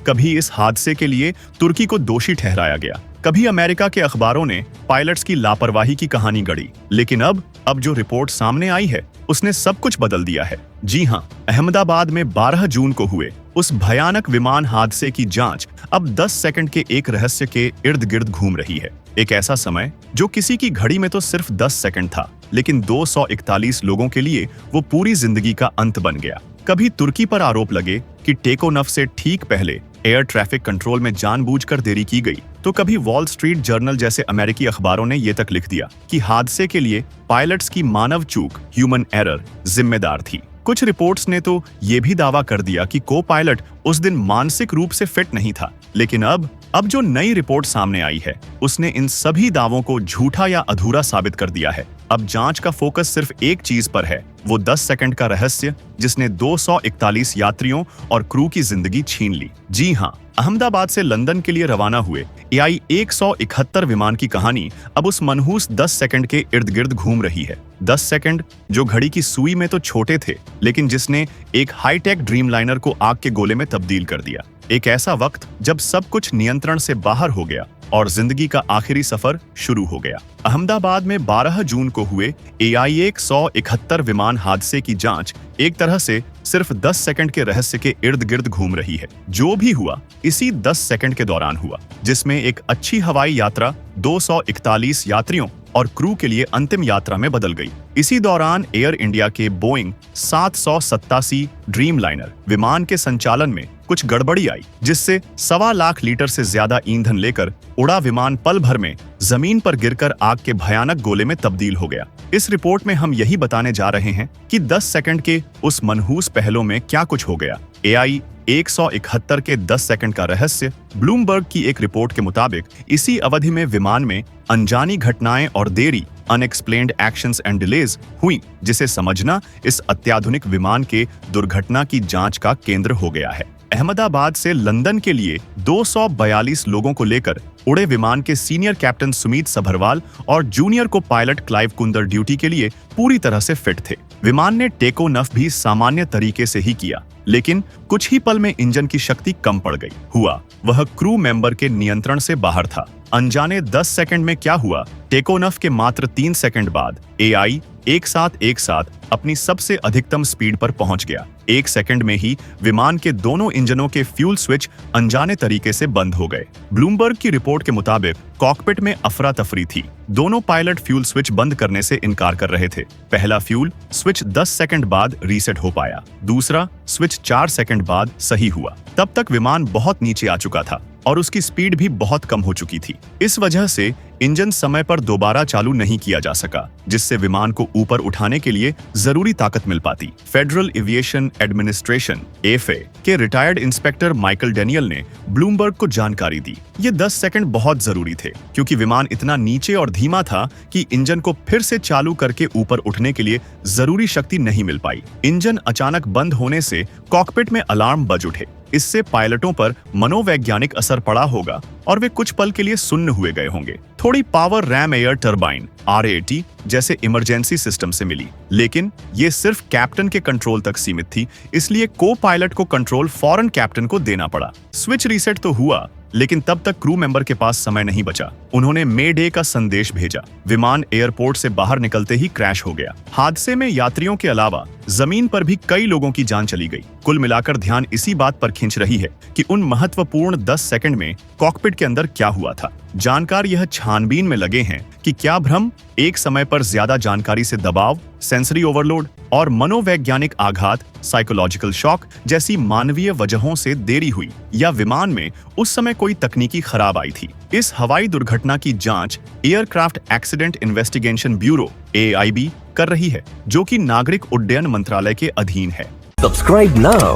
कभी इस हादसे के लिए तुर्की को दोषी ठहराया गया, कभी अमेरिका के अखबारों ने पायलट्स की लापरवाही की कहानी गढ़ी। लेकिन अब जो रिपोर्ट सामने आई है उसने सब कुछ बदल दिया है। जी हाँ, अहमदाबाद में 12 जून को हुए उस भयानक विमान हादसे की जांच अब 10 सेकंड के एक रहस्य के इर्द गिर्द घूम रही है। एक ऐसा समय जो किसी की घड़ी में तो सिर्फ 10 सेकंड था, लेकिन 241 लोगों के लिए वो पूरी जिंदगी का अंत बन गया। कभी तुर्की पर आरोप लगे कि टेकोनफ से ठीक पहले एयर ट्रैफिक कंट्रोल में जानबूझकर देरी की गई, तो कभी वॉल स्ट्रीट जर्नल जैसे अमेरिकी अखबारों ने ये तक लिख दिया कि हादसे के लिए पायलट्स की मानव चूक, ह्यूमन एरर, जिम्मेदार थी। कुछ रिपोर्ट्स ने तो ये भी दावा कर दिया कि को पायलट उस दिन मानसिक रूप से फिट नहीं था। लेकिन अब जो नई रिपोर्ट सामने आई है उसने इन सभी दावों को झूठा या अधूरा साबित कर दिया है। अब जांच का फोकस सिर्फ एक चीज पर है, वो 10 सेकंड का रहस्य जिसने 241 यात्रियों और क्रू की जिंदगी छीन ली। जी हाँ, अहमदाबाद से लंदन के लिए रवाना हुए AI 171 विमान की कहानी अब उस मनहूस 10 सेकंड के इर्द गिर्द घूम रही है। 10 सेकंड जो घड़ी की सुई में तो छोटे थे, लेकिन जिसने एक हाईटेक ड्रीमलाइनर को आग के गोले में तब्दील कर दिया। एक ऐसा वक्त जब सब कुछ नियंत्रण से बाहर हो गया और जिंदगी का आखिरी सफर शुरू हो गया। अहमदाबाद में 12 जून को हुए AI 171 विमान हादसे की जांच एक तरह से सिर्फ 10 सेकंड के रहस्य के इर्द गिर्द घूम रही है। जो भी हुआ इसी 10 सेकंड के दौरान हुआ, जिसमें एक अच्छी हवाई यात्रा 241 यात्रियों और क्रू के लिए अंतिम यात्रा में बदल गई। इसी दौरान एयर इंडिया के बोइंग 787 ड्रीमलाइनर विमान के संचालन में कुछ गड़बड़ी आई, जिससे 1.25 लाख लीटर से ज्यादा ईंधन लेकर उड़ा विमान पल भर में जमीन पर गिरकर आग के भयानक गोले में तब्दील हो गया। इस रिपोर्ट में हम यही बताने जा रहे हैं कि 10 सेकंड के उस मनहूस पहलों में क्या कुछ हो गया। AI 171 के 10 सेकंड का रहस्य। ब्लूमबर्ग की एक रिपोर्ट के मुताबिक इसी अवधि में विमान में अनजानी घटनाएं और देरी, अनएक्सप्लेन्ड एक्शंस एंड डिलेज हुई, जिसे समझना इस अत्याधुनिक विमान के दुर्घटना की जांच का केंद्र हो गया है। अहमदाबाद से लंदन के लिए 242 लोगों को लेकर उड़े विमान के सीनियर कैप्टन सुमीत सभरवाल और जूनियर को पायलट क्लाइव कुंदर ड्यूटी के लिए पूरी तरह से फिट थे। विमान ने टेकोनफ भी सामान्य तरीके से ही किया, लेकिन कुछ ही पल में इंजन की शक्ति कम पड़ गई। हुआ वह क्रू मेंबर के नियंत्रण से बाहर था। अनजाने 10 सेकंड में क्या हुआ, टेकोनफ के मात्र 3 सेकंड बाद AI 1717 अपनी सबसे अधिकतम स्पीड पर पहुंच गया। 1 सेकंड में ही विमान के दोनों इंजनों के फ्यूल स्विच अनजाने तरीके से बंद हो गए। ब्लूमबर्ग की रिपोर्ट के मुताबिक कॉकपिट में अफरा तफरी थी। दोनों पायलट फ्यूल स्विच बंद करने से इनकार कर रहे थे। पहला फ्यूल स्विच 10 सेकंड बाद रीसेट हो पाया, दूसरा स्विच 4 सेकंड बाद सही हुआ। तब तक विमान बहुत नीचे आ चुका था और उसकी स्पीड भी बहुत कम हो चुकी थी। इस वजह से इंजन समय पर दोबारा चालू नहीं किया जा सका, जिससे विमान को ऊपर उठाने के लिए जरूरी ताकत मिल पाती। फेडरल एविएशन एडमिनिस्ट्रेशन (FAA) के रिटायर्ड इंस्पेक्टर माइकल डेनियल ने ब्लूमबर्ग को जानकारी दी। ये 10 सेकंड बहुत जरूरी थे, क्योंकि विमान इतना नीचे और धीमा था कि इंजन को फिर से चालू करके ऊपर उठने के लिए जरूरी शक्ति नहीं मिल पाई। इंजन अचानक बंद होने से कॉकपिट में अलार्म बज उठे। इससे पायलटों पर मनोवैज्ञानिक असर पड़ा होगा और वे कुछ पल के लिए सुन्न हुए गए होंगे। थोड़ी power RAM air turbine RAT जैसे इमरजेंसी सिस्टम से मिली, लेकिन ये सिर्फ कैप्टन के कंट्रोल तक सीमित थी, इसलिए को पायलट को कंट्रोल फौरन कैप्टन को देना पड़ा। स्विच रीसेट तो हुआ, लेकिन तब तक क्रू मेंबर के पास समय नहीं बचा। उन्होंने मे डे का संदेश भेजा। विमान एयरपोर्ट से बाहर निकलते ही क्रैश हो गया। हादसे में यात्रियों के अलावा जमीन पर भी कई लोगों की जान चली गई। कुल मिलाकर ध्यान इसी बात पर खींच रही है कि उन महत्वपूर्ण 10 सेकंड में कॉकपिट के अंदर क्या हुआ था। जानकार यह छानबीन में लगे हैं कि क्या भ्रम, एक समय पर ज्यादा जानकारी से दबाव, सेंसरी ओवरलोड और मनोवैज्ञानिक आघात, साइकोलॉजिकल शॉक जैसी मानवीय वजहों से देरी हुई, या विमान में उस समय कोई तकनीकी खराब आई थी। इस हवाई दुर्घटना की जांच aircraft accident investigation bureau AIB कर रही है, जो कि नागरिक उड्डयन मंत्रालय के अधीन है। Subscribe now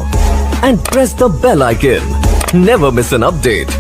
and press the bell icon. Never miss an update.